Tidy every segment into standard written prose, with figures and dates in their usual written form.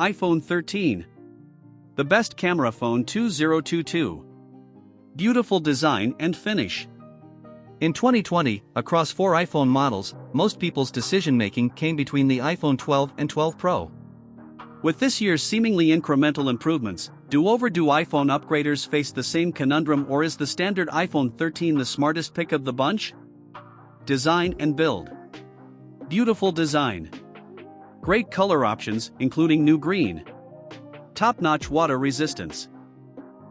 iPhone 13. The best camera phone 2022. Beautiful design and finish. In 2020, across 4 iPhone models, most people's decision-making came between the iPhone 12 and 12 Pro. With this year's seemingly incremental improvements, do overdue iPhone upgraders face the same conundrum, or is the standard iPhone 13 the smartest pick of the bunch? Design and build. Beautiful design. Great color options, including new green. Top-notch water resistance.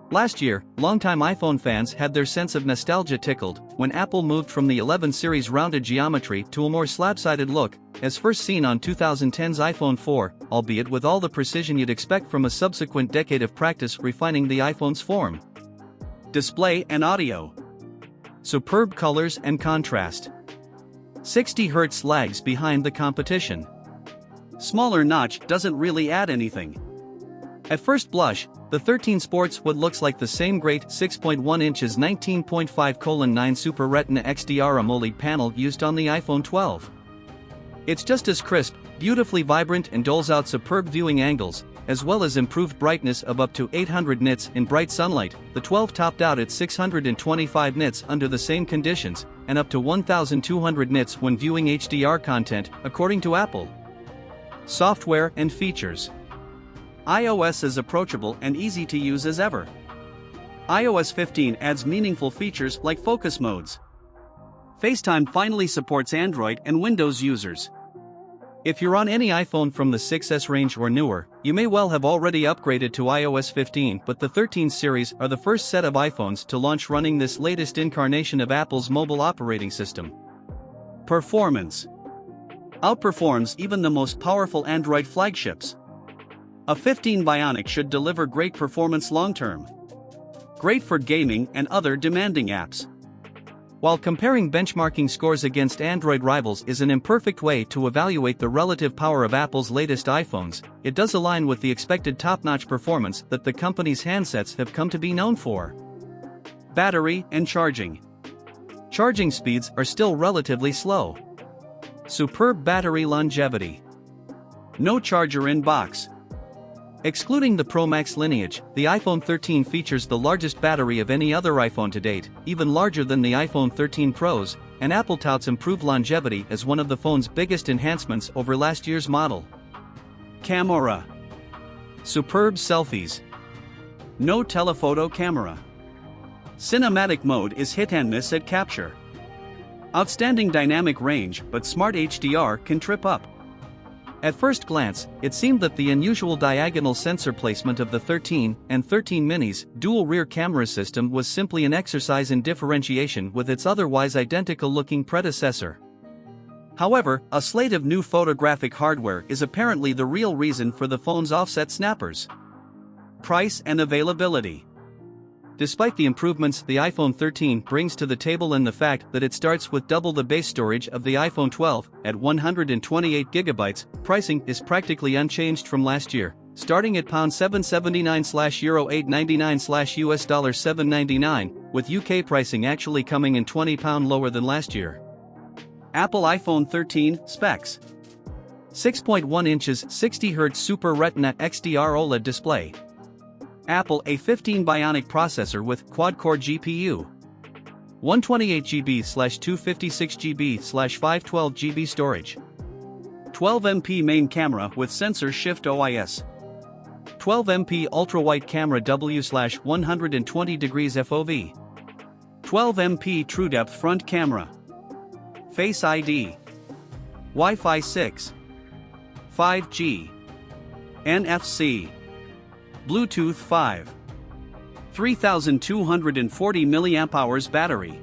Last year, longtime iPhone fans had their sense of nostalgia tickled when Apple moved from the 11 series rounded geometry to a more slab-sided look, as first seen on 2010's iPhone 4, albeit with all the precision you'd expect from a subsequent decade of practice refining the iPhone's form. Display and audio. Superb colors and contrast. 60Hz lags behind the competition. Smaller notch doesn't really add anything. At first blush, the 13 sports what looks like the same great 6.1 inches 19.5:9 Super Retina XDR OLED panel used on the iPhone 12. It's just as crisp, beautifully vibrant, and doles out superb viewing angles, as well as improved brightness of up to 800 nits in bright sunlight. The 12 topped out at 625 nits under the same conditions, and up to 1200 nits when viewing HDR content, according to Apple. Software and features. iOS is approachable and easy to use as ever. iOS 15 adds meaningful features like focus modes. FaceTime finally supports Android and Windows users. If you're on any iPhone from the 6S range or newer, you may well have already upgraded to iOS 15, but the 13 series are the first set of iPhones to launch running this latest incarnation of Apple's mobile operating system. Performance. Outperforms even the most powerful Android flagships. A15 Bionic should deliver great performance long-term. Great for gaming and other demanding apps. While comparing benchmarking scores against Android rivals is an imperfect way to evaluate the relative power of Apple's latest iPhones, it does align with the expected top-notch performance that the company's handsets have come to be known for. Battery and charging. Charging speeds are still relatively slow. Superb battery longevity. No charger in box. Excluding the Pro Max lineage, the iPhone 13 features the largest battery of any other iPhone to date, even larger than the iPhone 13 Pros, and Apple touts improved longevity as one of the phone's biggest enhancements over last year's model. Camera. Superb selfies. No telephoto camera. Cinematic mode is hit and miss at capture. Outstanding dynamic range, but smart HDR can trip up. At first glance, it seemed that the unusual diagonal sensor placement of the 13 and 13 Mini's dual rear camera system was simply an exercise in differentiation with its otherwise identical-looking predecessor. However, a slate of new photographic hardware is apparently the real reason for the phone's offset snappers. Price and availability. Despite the improvements the iPhone 13 brings to the table and the fact that it starts with double the base storage of the iPhone 12 at 128GB, pricing is practically unchanged from last year, starting at £779/€899/$799, with UK pricing actually coming in £20 lower than last year. Apple iPhone 13 specs. 6.1 inches 60Hz Super Retina XDR OLED display. Apple A15 Bionic processor with quad-core GPU. 128GB/256GB/512GB storage. 12MP main camera with sensor shift OIS. 12MP ultrawite camera W/120 degrees FOV. 12MP TrueDepth front camera. Face ID. Wi-Fi 6. 5G. NFC. Bluetooth 5. 3240 mAh battery.